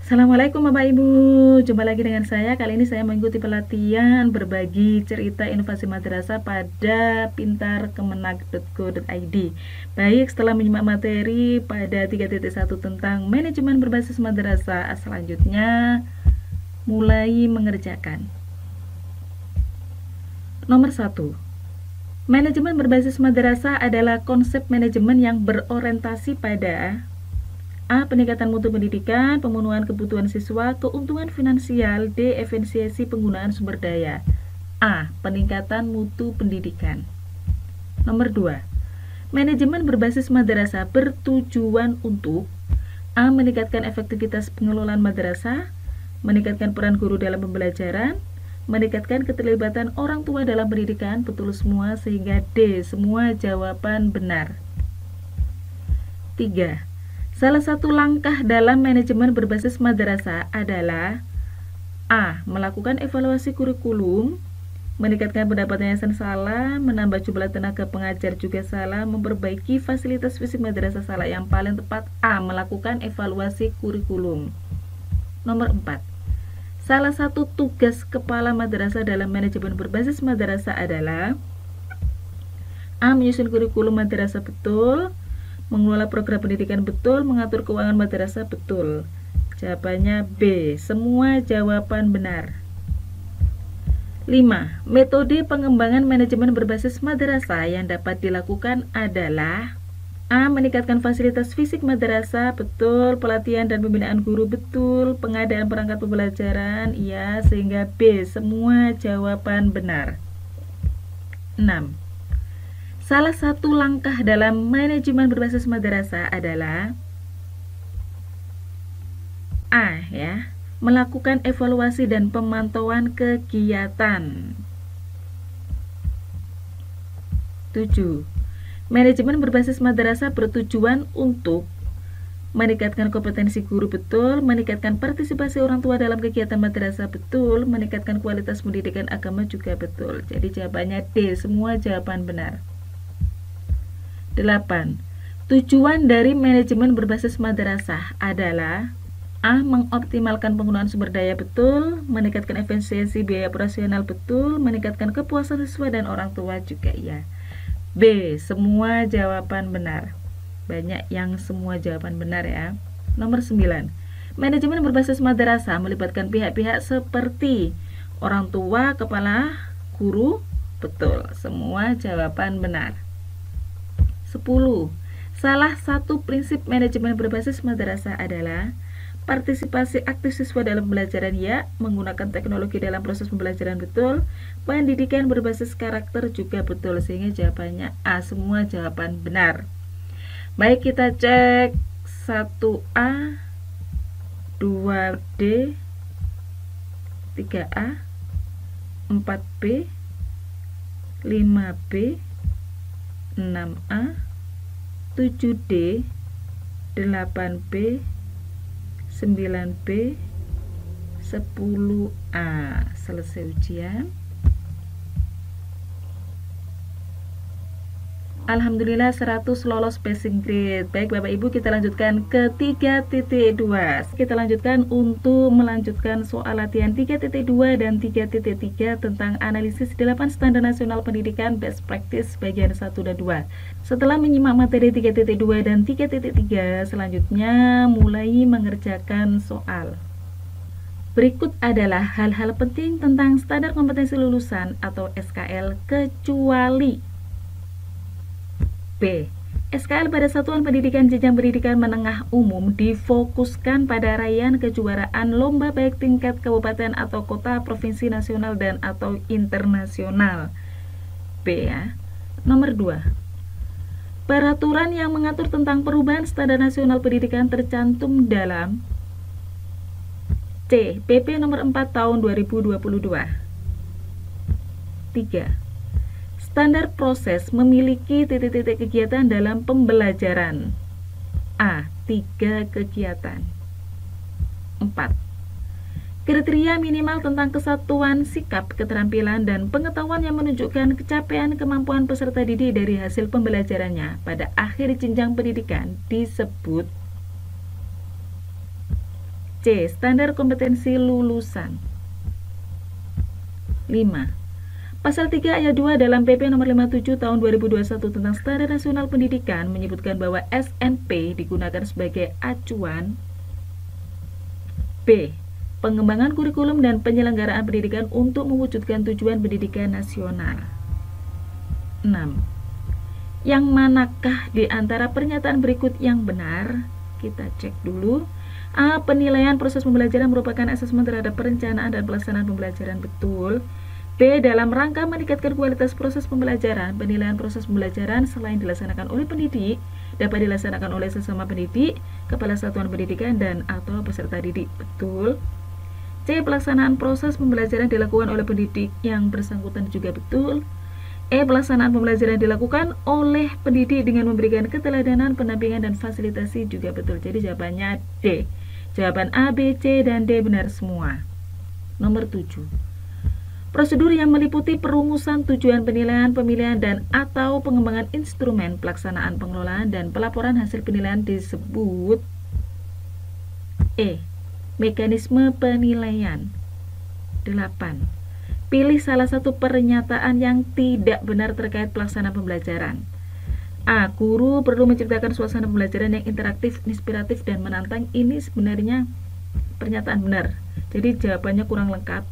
Assalamualaikum Bapak Ibu, jumpa lagi dengan saya. Kali ini saya mengikuti pelatihan berbagi cerita inovasi madrasah pada pintarkemenag.go.id. Baik, setelah menyimak materi pada 3.1 tentang manajemen berbasis madrasah, selanjutnya mulai mengerjakan. Nomor 1. Manajemen berbasis madrasah adalah konsep manajemen yang berorientasi pada A. Peningkatan mutu pendidikan, pemenuhan kebutuhan siswa, keuntungan finansial. D. Efisiensi penggunaan sumber daya. A. Peningkatan mutu pendidikan. Nomor 2. Manajemen berbasis madrasah bertujuan untuk A. Meningkatkan efektivitas pengelolaan madrasah, meningkatkan peran guru dalam pembelajaran, meningkatkan keterlibatan orang tua dalam pendidikan. Betul semua, sehingga D. Semua jawaban benar. 3. Salah satu langkah dalam manajemen berbasis madrasah adalah A. Melakukan evaluasi kurikulum, meningkatkan pendapatan yayasan salah, menambah jumlah tenaga pengajar juga salah, memperbaiki fasilitas fisik madrasah salah. Yang paling tepat A. Melakukan evaluasi kurikulum. Nomor 4. Salah satu tugas kepala madrasah dalam manajemen berbasis madrasah adalah A. Menyusun kurikulum madrasah betul, mengelola program pendidikan betul, mengatur keuangan madrasah betul. Jawabannya B. Semua jawaban benar. 5. Metode pengembangan manajemen berbasis madrasah yang dapat dilakukan adalah A. Meningkatkan fasilitas fisik madrasah betul, pelatihan dan pembinaan guru betul, pengadaan perangkat pembelajaran iya, sehingga B. Semua jawaban benar. 6. Salah satu langkah dalam manajemen berbasis madrasah adalah A. Melakukan evaluasi dan pemantauan kegiatan. 7. Manajemen berbasis madrasah bertujuan untuk meningkatkan kompetensi guru betul, meningkatkan partisipasi orang tua dalam kegiatan madrasah betul, meningkatkan kualitas pendidikan agama juga betul. Jadi jawabannya D. Semua jawaban benar. 8. Tujuan dari manajemen berbasis madrasah adalah A. Mengoptimalkan penggunaan sumber daya betul, meningkatkan efisiensi biaya operasional betul, meningkatkan kepuasan siswa dan orang tua juga iya. B. Semua jawaban benar. Banyak yang semua jawaban benar ya. Nomor 9. Manajemen berbasis madrasah melibatkan pihak-pihak seperti orang tua, kepala, guru. Betul, semua jawaban benar. 10. Salah satu prinsip manajemen berbasis madrasah adalah partisipasi aktif siswa dalam pembelajaran ya, menggunakan teknologi dalam proses pembelajaran betul, pendidikan berbasis karakter juga betul, sehingga jawabannya A. Semua jawaban benar. Baik, kita cek 1A, 2D, 3A, 4B, 5B, 6A, 7D, 8B, 9B, 10A. Selesai ujian. Alhamdulillah 100 lolos passing grade. Baik Bapak Ibu, kita lanjutkan ke 3.2. Kita lanjutkan untuk melanjutkan soal latihan 3.2 dan 3.3 tentang analisis 8 standar nasional pendidikan best practice bagian 1 dan 2. Setelah menyimak materi 3.2 dan 3.3, selanjutnya mulai mengerjakan soal. Berikut adalah hal-hal penting tentang standar kompetensi lulusan atau SKL kecuali B. SKL pada satuan pendidikan jenjang pendidikan menengah umum difokuskan pada raihan kejuaraan lomba baik tingkat kabupaten atau kota, provinsi, nasional, dan atau internasional. B. Nomor 2. Peraturan yang mengatur tentang perubahan standar nasional pendidikan tercantum dalam C. PP nomor 4 tahun 2022. 3. Standar proses memiliki titik-titik kegiatan dalam pembelajaran. A. 3 kegiatan. 4. Kriteria minimal tentang kesatuan sikap, keterampilan, dan pengetahuan yang menunjukkan capaian kemampuan peserta didik dari hasil pembelajarannya pada akhir jenjang pendidikan disebut C. Standar kompetensi lulusan. 5. Pasal 3 ayat 2 dalam PP nomor 57 tahun 2021 tentang Standar Nasional Pendidikan menyebutkan bahwa SNP digunakan sebagai acuan. B. Pengembangan kurikulum dan penyelenggaraan pendidikan untuk mewujudkan tujuan pendidikan nasional. 6. Yang manakah di antara pernyataan berikut yang benar? Kita cek dulu. A. Penilaian proses pembelajaran merupakan asesmen terhadap perencanaan dan pelaksanaan pembelajaran. Betul. B. Dalam rangka meningkatkan kualitas proses pembelajaran, penilaian proses pembelajaran selain dilaksanakan oleh pendidik, dapat dilaksanakan oleh sesama pendidik, kepala satuan pendidikan, dan atau peserta didik. Betul. C. Pelaksanaan proses pembelajaran dilakukan oleh pendidik yang bersangkutan juga betul. E. Pelaksanaan pembelajaran dilakukan oleh pendidik dengan memberikan keteladanan, pendampingan, dan fasilitasi juga betul. Jadi jawabannya D. Jawaban A, B, C, dan D benar semua. Nomor 7. Prosedur yang meliputi perumusan tujuan penilaian, pemilihan, dan atau pengembangan instrumen pelaksanaan pengelolaan dan pelaporan hasil penilaian disebut E. Mekanisme penilaian. 8. Pilih salah satu pernyataan yang tidak benar terkait pelaksanaan pembelajaran. A. Guru perlu menciptakan suasana pembelajaran yang interaktif, inspiratif, dan menantang. Ini sebenarnya pernyataan benar. Jadi jawabannya kurang lengkap,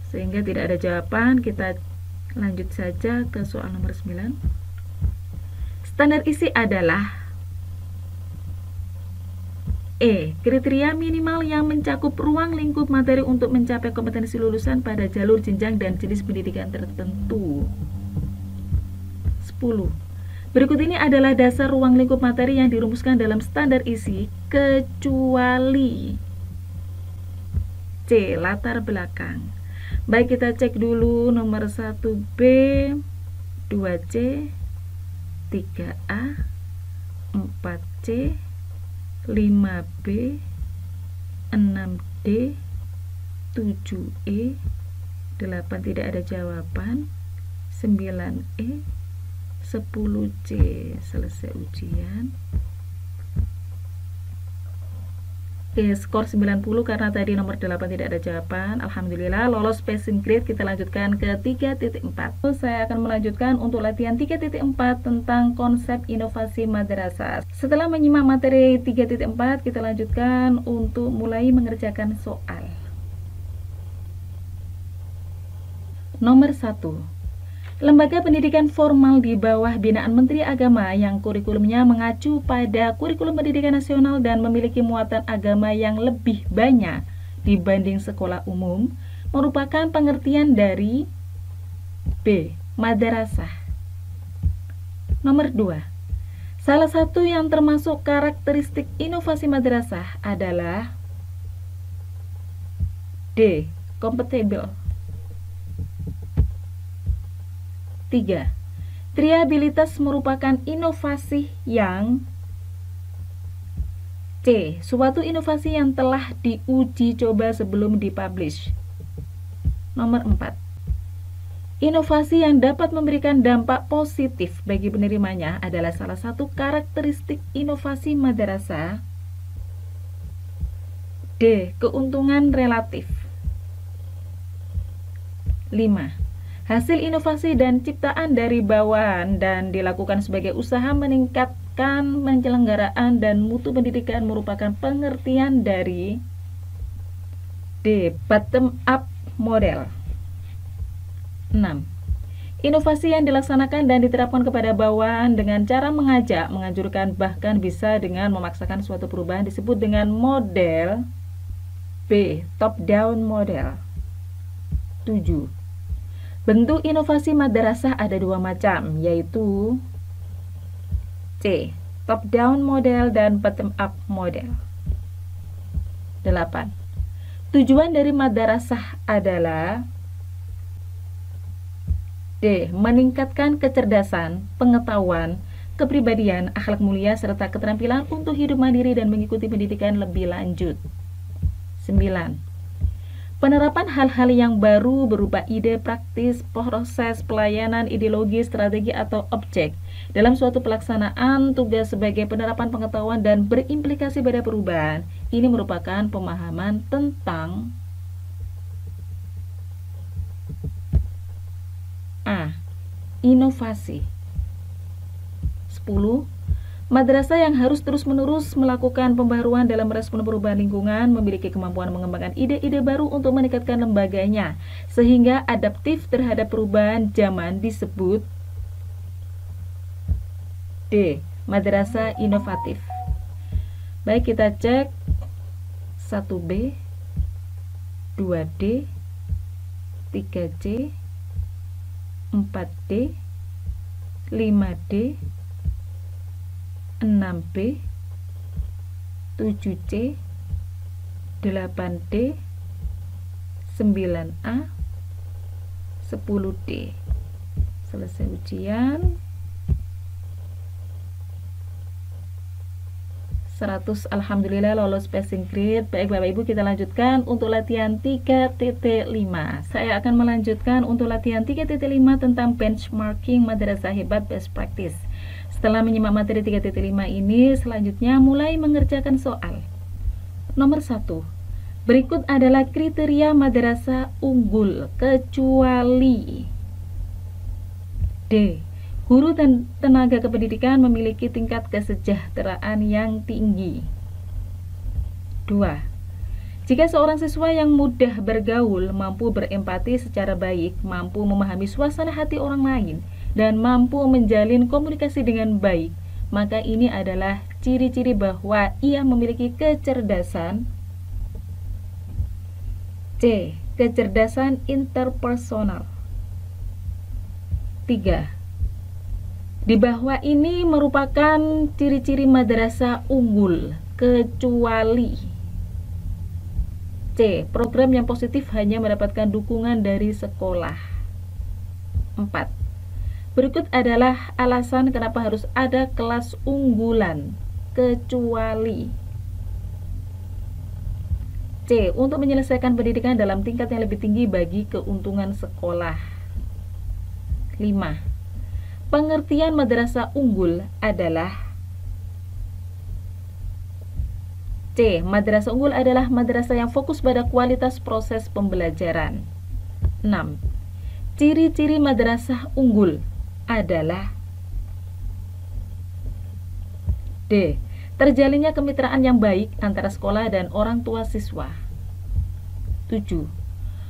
sehingga tidak ada jawaban. Kita lanjut saja ke soal nomor 9. Standar isi adalah E. Kriteria minimal yang mencakup ruang lingkup materi untuk mencapai kompetensi lulusan pada jalur jenjang dan jenis pendidikan tertentu. 10. Berikut ini adalah dasar ruang lingkup materi yang dirumuskan dalam standar isi kecuali C. Latar belakang. Baik, kita cek dulu nomor 1B, 2C, 3A, 4C, 5B, 6D, 7E, 8 tidak ada jawaban, 9E, 10C. Selesai ujian. Oke, skor 90 karena tadi nomor 8 tidak ada jawaban. Alhamdulillah lolos passing grade. Kita lanjutkan ke 3.4. Saya akan melanjutkan untuk latihan 3.4 tentang konsep inovasi madrasah. Setelah menyimak materi 3.4, kita lanjutkan untuk mulai mengerjakan soal. Nomor 1. Lembaga pendidikan formal di bawah binaan Menteri Agama yang kurikulumnya mengacu pada kurikulum pendidikan nasional dan memiliki muatan agama yang lebih banyak dibanding sekolah umum merupakan pengertian dari B. Madrasah. Nomor 2. Salah satu yang termasuk karakteristik inovasi madrasah adalah D. Kompatibel. 3. Triabilitas merupakan inovasi yang C. Suatu inovasi yang telah diuji coba sebelum dipublish. Nomor 4. Inovasi yang dapat memberikan dampak positif bagi penerimanya adalah salah satu karakteristik inovasi madrasah. D. Keuntungan relatif. 5. Hasil inovasi dan ciptaan dari bawahan dan dilakukan sebagai usaha meningkatkan penyelenggaraan dan mutu pendidikan merupakan pengertian dari D. Bottom up model. 6. Inovasi yang dilaksanakan dan diterapkan kepada bawahan dengan cara mengajak, menganjurkan, bahkan bisa dengan memaksakan suatu perubahan disebut dengan model B. Top down model. 7. Bentuk inovasi madrasah ada dua macam, yaitu C. Top down model dan bottom up model. 8. Tujuan dari madrasah adalah D. Meningkatkan kecerdasan, pengetahuan, kepribadian, akhlak mulia, serta keterampilan untuk hidup mandiri dan mengikuti pendidikan lebih lanjut. 9. Penerapan hal-hal yang baru berupa ide praktis, proses pelayanan, ideologi, strategi, atau objek dalam suatu pelaksanaan tugas sebagai penerapan pengetahuan dan berimplikasi pada perubahan. Ini merupakan pemahaman tentang A. Inovasi. 10. Madrasah yang harus terus-menerus melakukan pembaharuan dalam merespon perubahan lingkungan, memiliki kemampuan mengembangkan ide-ide baru untuk meningkatkan lembaganya, sehingga adaptif terhadap perubahan zaman disebut D. Madrasah inovatif. Baik, kita cek 1B, 2D, 3C, 4D, 5D, 6B, 7C, 8D, 9A, 10D. Selesai ujian. 100, alhamdulillah lolos passing grade. Baik Bapak Ibu, kita lanjutkan untuk latihan 3.5. Saya akan melanjutkan untuk latihan 3.5 tentang benchmarking madrasah hebat best practice. Setelah menyimak materi 3.5 ini, selanjutnya mulai mengerjakan soal. Nomor 1. Berikut adalah kriteria madrasah unggul kecuali D. Guru dan tenaga kependidikan memiliki tingkat kesejahteraan yang tinggi. 2. Jika seorang siswa yang mudah bergaul, mampu berempati secara baik, mampu memahami suasana hati orang lain, dan mampu menjalin komunikasi dengan baik, maka ini adalah ciri-ciri bahwa ia memiliki kecerdasan. C. Kecerdasan interpersonal. 3. Di bawah ini merupakan ciri-ciri madrasah unggul kecuali C. Program yang positif hanya mendapatkan dukungan dari sekolah. 4. Berikut adalah alasan kenapa harus ada kelas unggulan kecuali C. Untuk menyelesaikan pendidikan dalam tingkat yang lebih tinggi bagi keuntungan sekolah. 5. Pengertian madrasah unggul adalah C. Madrasah unggul adalah madrasah yang fokus pada kualitas proses pembelajaran. 6. Ciri-ciri madrasah unggul adalah D. Terjalinnya kemitraan yang baik antara sekolah dan orang tua siswa. 7.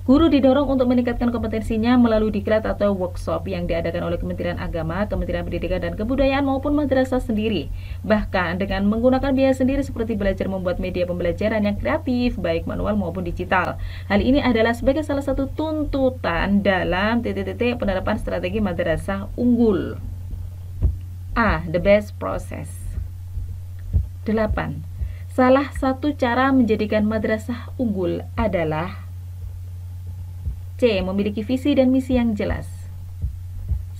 Guru didorong untuk meningkatkan kompetensinya melalui diklat atau workshop yang diadakan oleh Kementerian Agama, Kementerian Pendidikan dan Kebudayaan maupun madrasah sendiri. Bahkan dengan menggunakan biaya sendiri seperti belajar membuat media pembelajaran yang kreatif, baik manual maupun digital. Hal ini adalah sebagai salah satu tuntutan dalam penerapan strategi madrasah unggul. A. The best process. 8. Salah satu cara menjadikan madrasah unggul adalah C. Memiliki visi dan misi yang jelas.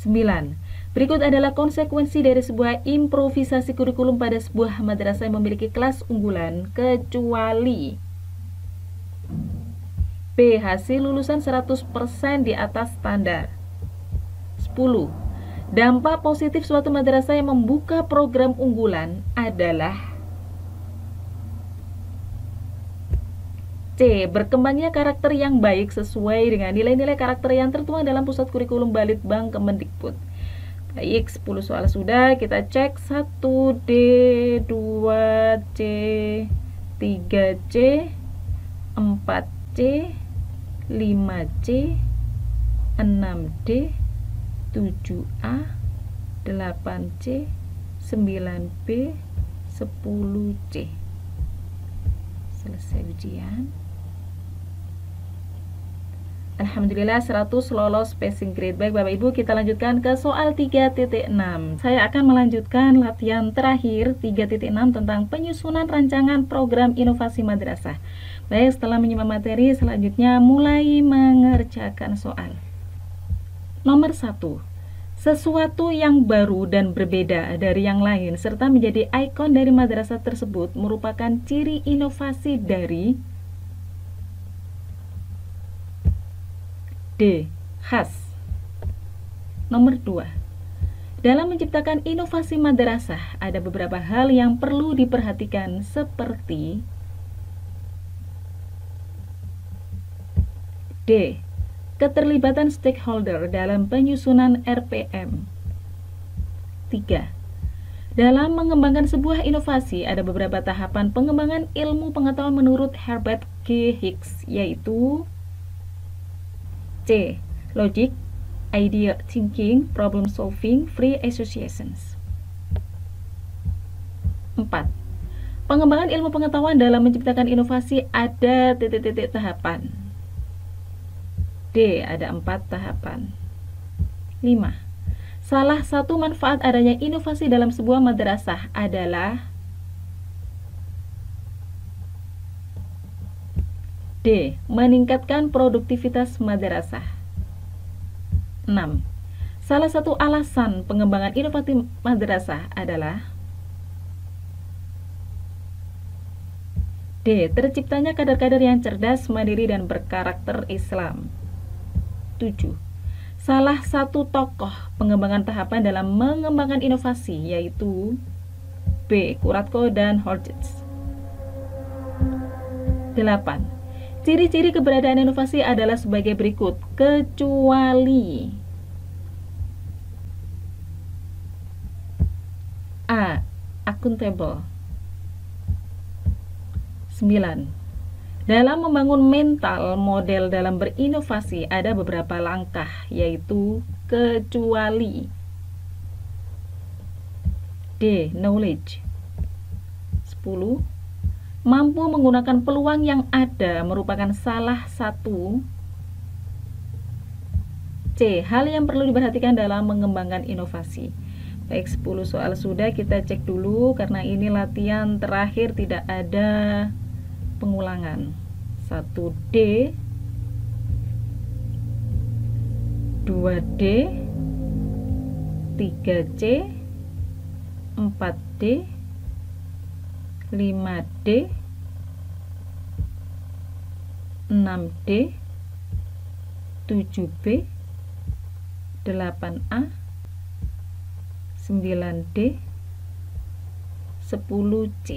9. Berikut adalah konsekuensi dari sebuah improvisasi kurikulum pada sebuah madrasah yang memiliki kelas unggulan kecuali B. Hasil lulusan 100% di atas standar. 10. Dampak positif suatu madrasah yang membuka program unggulan adalah C. Berkembangnya karakter yang baik sesuai dengan nilai-nilai karakter yang tertuang dalam pusat kurikulum Balitbang Kemendikbud. Baik, 10 soal sudah, kita cek 1D, 2C, 3C, 4C, 5C, 6D, 7A, 8C, 9B, 10C. Selesai ujian. Alhamdulillah 100 lolos passing grade. Baik Bapak Ibu, kita lanjutkan ke soal 3.6. Saya akan melanjutkan latihan terakhir 3.6 tentang penyusunan rancangan program inovasi madrasah. Baik, setelah menyimak materi, selanjutnya mulai mengerjakan soal. Nomor 1. Sesuatu yang baru dan berbeda dari yang lain serta menjadi ikon dari madrasah tersebut merupakan ciri inovasi dari D. Khas. Nomor 2. Dalam menciptakan inovasi madrasah, ada beberapa hal yang perlu diperhatikan seperti D. Keterlibatan stakeholder dalam penyusunan RPM. 3. Dalam mengembangkan sebuah inovasi, ada beberapa tahapan pengembangan ilmu pengetahuan menurut Herbert G. Hicks, yaitu C. Logic, idea thinking, problem solving, free associations. 4. Pengembangan ilmu pengetahuan dalam menciptakan inovasi ada titik-titik tahapan. D. Ada 4 tahapan. 5. Salah satu manfaat adanya inovasi dalam sebuah madrasah adalah D. Meningkatkan produktivitas madrasah. 6. Salah satu alasan pengembangan inovasi madrasah adalah D. Terciptanya kader-kader yang cerdas, mandiri, dan berkarakter Islam. 7. Salah satu tokoh pengembangan tahapan dalam mengembangkan inovasi yaitu B. Kuratko dan Horgitz. 8. Ciri-ciri keberadaan inovasi adalah sebagai berikut, kecuali A. Accountable. 9. Dalam membangun mental model dalam berinovasi ada beberapa langkah, yaitu kecuali D. Knowledge. 10. Mampu menggunakan peluang yang ada merupakan salah satu. C. Hal yang perlu diperhatikan dalam mengembangkan inovasi. Baik, 10 soal sudah, kita cek dulu karena ini latihan terakhir, tidak ada pengulangan. 1D, 2D, 3C, 4D, 5D, 6D, 7B, 8A, 9D, 10C.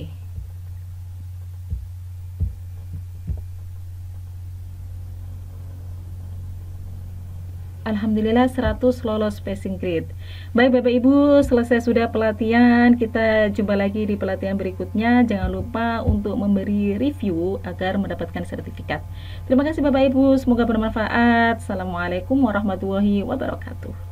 Alhamdulillah 100 lolos passing grade. Baik Bapak Ibu, selesai sudah pelatihan. Kita jumpa lagi di pelatihan berikutnya. Jangan lupa untuk memberi review agar mendapatkan sertifikat. Terima kasih Bapak Ibu, semoga bermanfaat. Assalamualaikum warahmatullahi wabarakatuh.